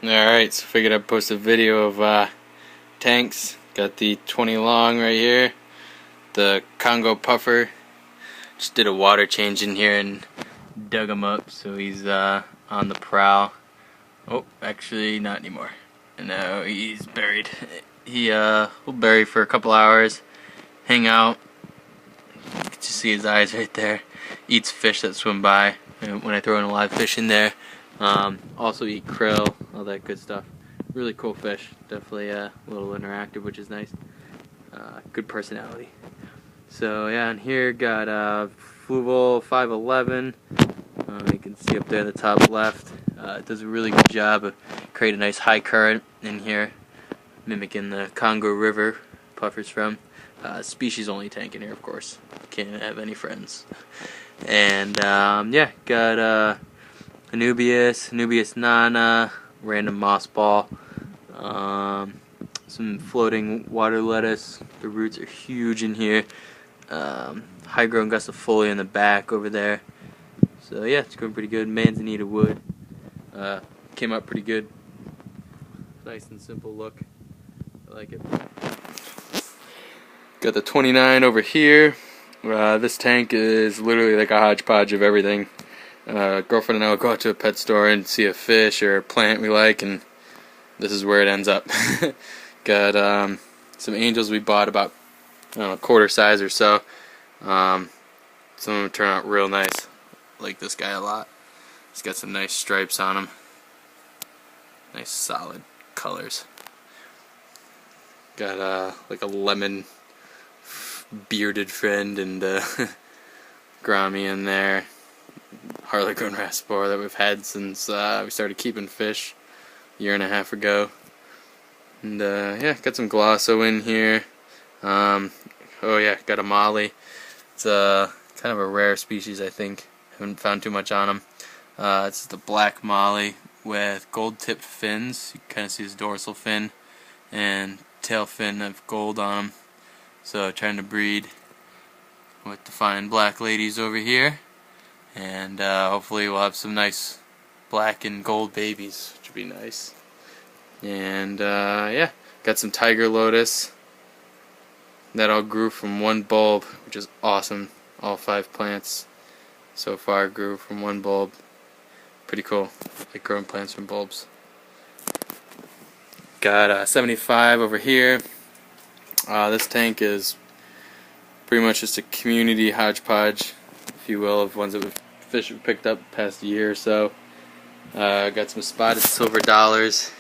Alright, so figured I'd post a video of tanks. Got the 20 long right here, the Congo puffer. Just did a water change in here and dug him up, so he's on the prowl. Oh, actually not anymore. No, he's buried. He will bury for a couple hours, hang out. You can just see his eyes right there. Eats fish that swim by when I throw in a live fish in there. Also eat krill, all that good stuff. Really cool fish. Definitely a little interactive, which is nice. Good personality. So yeah, and here got Fluval 511. You can see up there in the top left. It does a really good job of creating a nice high current in here, mimicking the Congo River puffer's from. Species only tank in here, of course. Can't have any friends. And yeah, got Anubias Nana, random moss ball, some floating water lettuce. The roots are huge in here. High grown gustifolia in the back over there. So yeah, it's going pretty good. Manzanita wood. Came out pretty good. Nice and simple look. I like it. Got the 29 over here. This tank is literally like a hodgepodge of everything. Girlfriend and I will go out to a pet store and see a fish or a plant we like, and this is where it ends up. Got some angels we bought about, I don't know, quarter size or so. Some of them turn out real nice. I like this guy a lot. He's got some nice stripes on him. Nice solid colors. Got like a lemon bearded friend and Grommy in there. Harlequin Raspor that we've had since we started keeping fish a year and a half ago. And yeah, got some Glosso in here. Oh yeah, got a Molly. It's kind of a rare species, I think. Haven't found too much on them. It's the black Molly with gold-tipped fins. You can kind of see his dorsal fin and tail fin of gold on them. So trying to breed with the fine black ladies over here. And hopefully we'll have some nice black and gold babies, which would be nice. And yeah, got some Tiger Lotus that all grew from one bulb, which is awesome. All 5 plants so far grew from one bulb. Pretty cool. Like growing plants from bulbs. Got 75 over here. This tank is pretty much just a community hodgepodge, if you will, of ones that we've picked up the past year or so. Got some spotted silver dollars.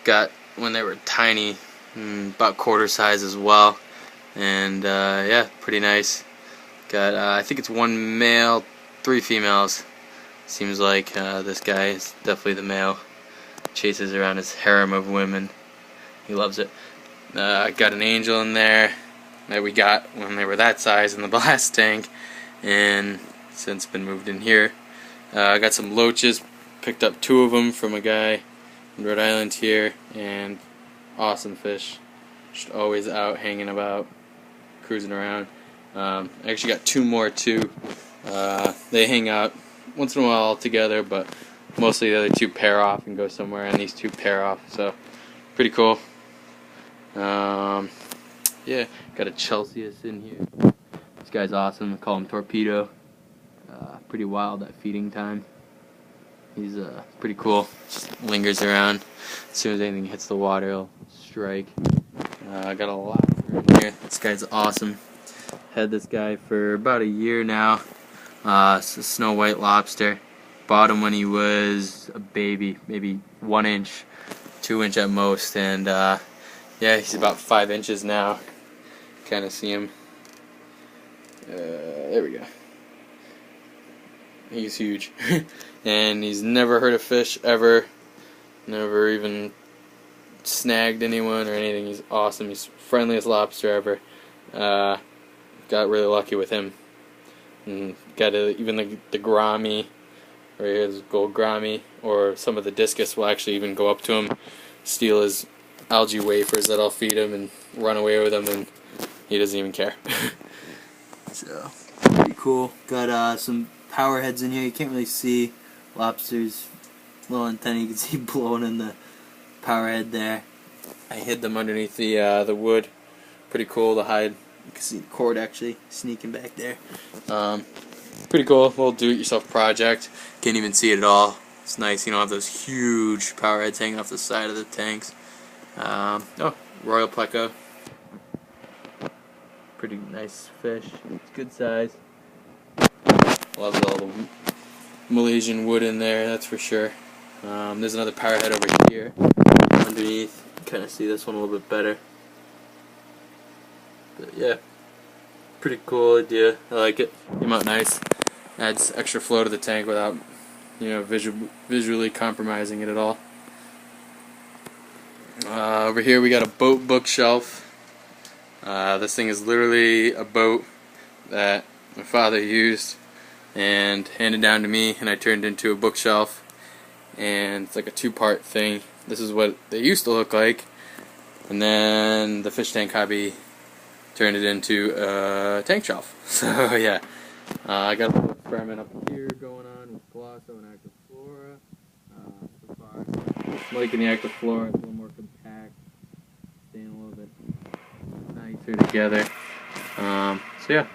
Got when they were tiny, about quarter size as well. And yeah, pretty nice. Got I think it's 1 male, 3 females. Seems like this guy is definitely the male. Chases around his harem of women. He loves it. Got an angel in there that we got when they were that size in the blast tank, and since been moved in here. I got some loaches, picked up 2 of them from a guy in Rhode Island here, and awesome fish. Just always out hanging about, cruising around. I actually got 2 more too. They hang out once in a while all together, but mostly the other 2 pair off and go somewhere, and these 2 pair off, so pretty cool. Yeah, got a Chelseus in here. This guy's awesome. I call him Torpedo. Pretty wild at feeding time. He's pretty cool. Just lingers around. As soon as anything hits the water, he'll strike. I got a lot in here. This guy's awesome. Had this guy for about a year now. It's a snow white lobster. Bought him when he was a baby, maybe 1 inch, 2 inch at most, and yeah, he's about 5 inches now. Kind of see him. There we go. He's huge. And he's never hurt a fish ever. Never even snagged anyone or anything. He's awesome. He's friendliest lobster ever. Got really lucky with him. And got even the Grommy, or his gold Grommy, or some of the discus will actually even go up to him, steal his algae wafers that I'll feed him, and run away with them, and he doesn't even care. So, pretty cool. Got some power heads in here. You can't really see lobsters. Little antenna you can see blowing in the power head there. I hid them underneath the wood. Pretty cool to hide. You can see the cord actually sneaking back there. Pretty cool, little do-it-yourself project. Can't even see it at all. It's nice, you don't have those huge power heads hanging off the side of the tanks. Oh, Royal Pleco. Pretty nice fish. It's good size. Loves all the Malaysian wood in there, that's for sure. There's another power head over here underneath. You can kind of see this one a little bit better. But yeah, pretty cool idea. I like it. Came out nice. Adds extra flow to the tank without, you know, visually compromising it at all. Over here we got a boat bookshelf. This thing is literally a boat that my father used and handed down to me, and I turned into a bookshelf. And it's like a two-part thing. This is what they used to look like, and then the fish tank hobby turned it into a tank shelf. So yeah, I got a little experiment up here going on with Glosso and Actiflora. So far, I'm liking the Actiflora. It's a little more compact, staying a little bit nicer together. So yeah,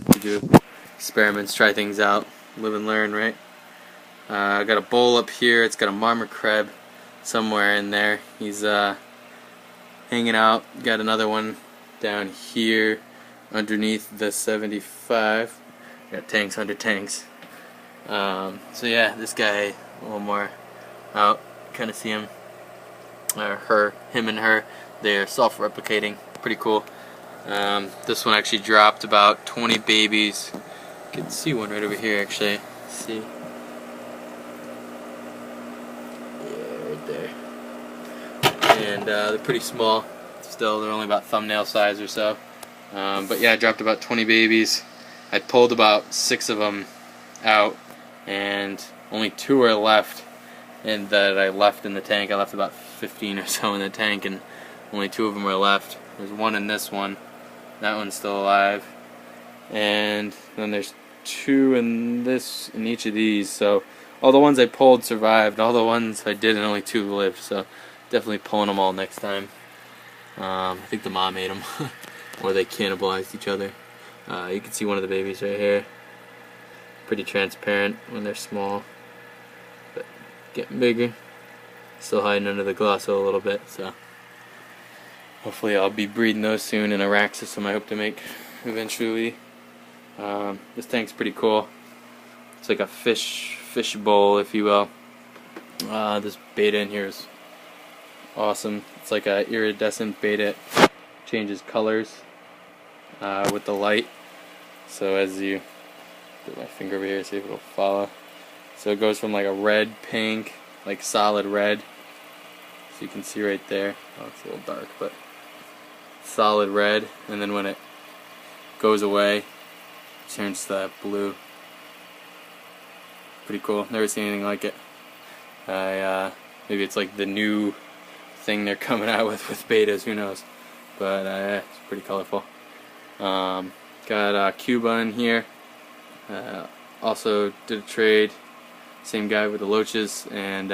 we do experiments, try things out, live and learn, right? I got a bowl up here. It's got a marmot crab somewhere in there. He's hanging out. Got another one down here underneath the 75. Got tanks under tanks. So yeah, this guy a little more out. Kind of see him, or him and her. They're self-replicating. Pretty cool. This one actually dropped about 20 babies. You can see one right over here actually. See. There. And they're pretty small still. They're only about thumbnail size or so, but yeah, I dropped about 20 babies. I pulled about 6 of them out, and only 2 are left, and that I left in the tank. I left about 15 or so in the tank, and only 2 of them are left. There's one in this one. That one's still alive, and then there's 2 in each of these. So all the ones I pulled survived. All the ones I didn't, only 2 lived. So definitely pulling them all next time. I think the mom ate them, or they cannibalized each other. You can see one of the babies right here. Pretty transparent when they're small, but getting bigger. Still hiding under the Glosso a little bit. So hopefully I'll be breeding those soon in a rack system I hope to make eventually. This tank's pretty cool. It's like a fish bowl, if you will. This beta in here is awesome. It's like a iridescent beta. It changes colors with the light. So as you put my finger over here, see if it'll follow. So it goes from like a red, pink, like solid red. So you can see right there. Oh, it's a little dark, but solid red. And then when it goes away, it turns to that blue. Pretty cool. Never seen anything like it. Maybe it's like the new thing they're coming out with betas. Who knows? But it's pretty colorful. Got Cuba in here. Also did a trade. Same guy with the loaches, and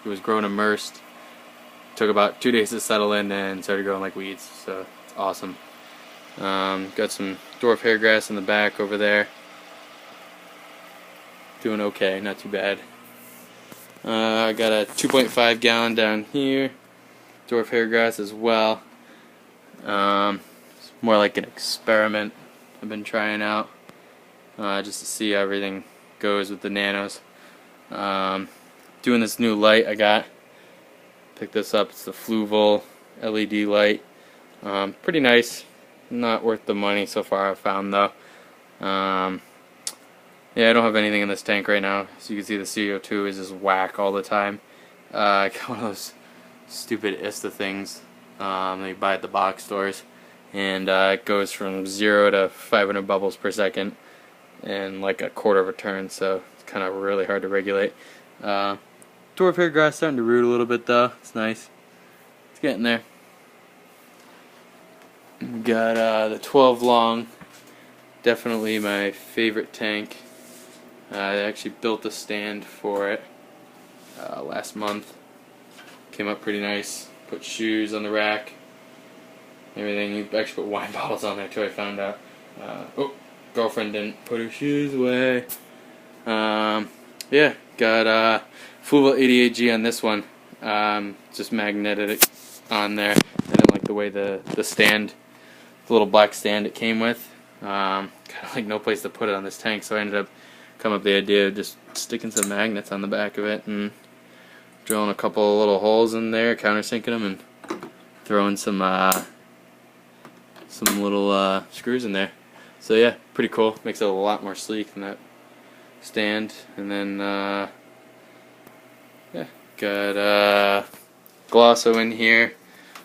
he was grown immersed. Took about 2 days to settle in and started growing like weeds. So it's awesome. Got some dwarf hairgrass in the back over there. Doing okay, not too bad. I got a 2.5 gallon down here. Dwarf hairgrass as well. It's more like an experiment I've been trying out, just to see how everything goes with the nanos. Doing this new light I got. Picked this up. It's the Fluval LED light. Pretty nice. Not worth the money so far, I've found though. Yeah, I don't have anything in this tank right now. So you can see the CO2 is just whack all the time. I got one of those stupid ISTA things that you buy at the box stores, and it goes from 0 to 500 bubbles per second in like a quarter of a turn, so it's kind of really hard to regulate. Dwarf hairgrass starting to root a little bit though. It's nice. It's getting there. Got the 12 long. Definitely my favorite tank. I actually built a stand for it last month. Came up pretty nice. Put shoes on the rack. Everything. You actually put wine bottles on there too, I found out. Oh, girlfriend didn't put her shoes away. Yeah, got Fuwa 88G on this one. Just magneted it on there. I didn't like the way the stand, the little black stand it came with. Kind of like no place to put it on this tank, so I ended up coming up with the idea of just sticking some magnets on the back of it and drilling a couple of little holes in there, countersinking them, and throwing some little screws in there. So yeah, pretty cool. Makes it a lot more sleek than that stand. And then yeah, got Glosso in here.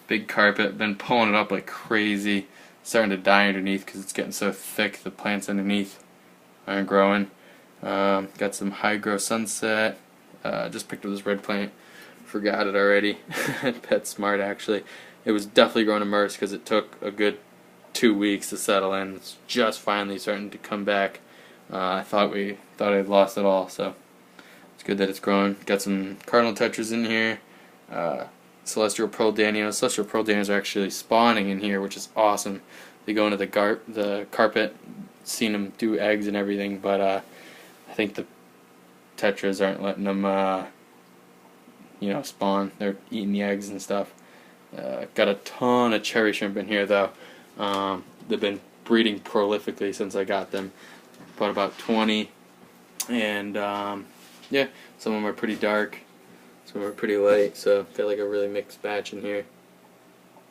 Big carpet. Been pulling it up like crazy. Starting to die underneath because it's getting so thick. The plants underneath aren't growing. Got some Hydro Sunset. Just picked up this red plant. Forgot it already. PetSmart actually. It was definitely growing immersed because it took a good 2 weeks to settle in. It's just finally starting to come back. I thought I'd lost it all, so it's good that it's growing. Got some Cardinal Tetras in here. Celestial Pearl Danios. Celestial Pearl Danios are actually spawning in here, which is awesome. They go into the carpet. Seen them do eggs and everything, but I think the Tetras aren't letting them, spawn. They're eating the eggs and stuff. Got a ton of cherry shrimp in here, though. They've been breeding prolifically since I got them. Bought about 20, and yeah, some of them are pretty dark. Some are pretty light, so got like a really mixed batch in here.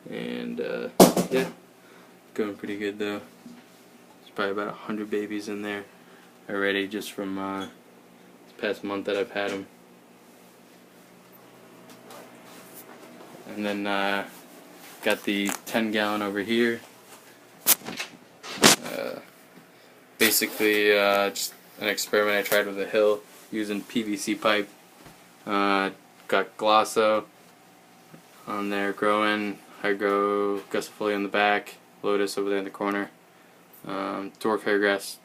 And yeah, going pretty good though. There's probably about 100 babies in there already just from this past month that I've had them. And then got the 10-gallon over here. Basically just an experiment I tried with a hill using PVC pipe. Got Glosso on there growing, Hydro Gustafoli on the back, Lotus over there in the corner. Dwarf hairgrass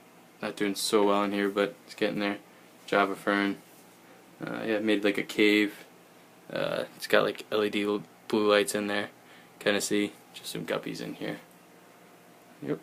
not doing so well in here, but it's getting there. Java fern. Yeah, made like a cave. It's got like LED blue lights in there. Kind of see just some guppies in here. Yep.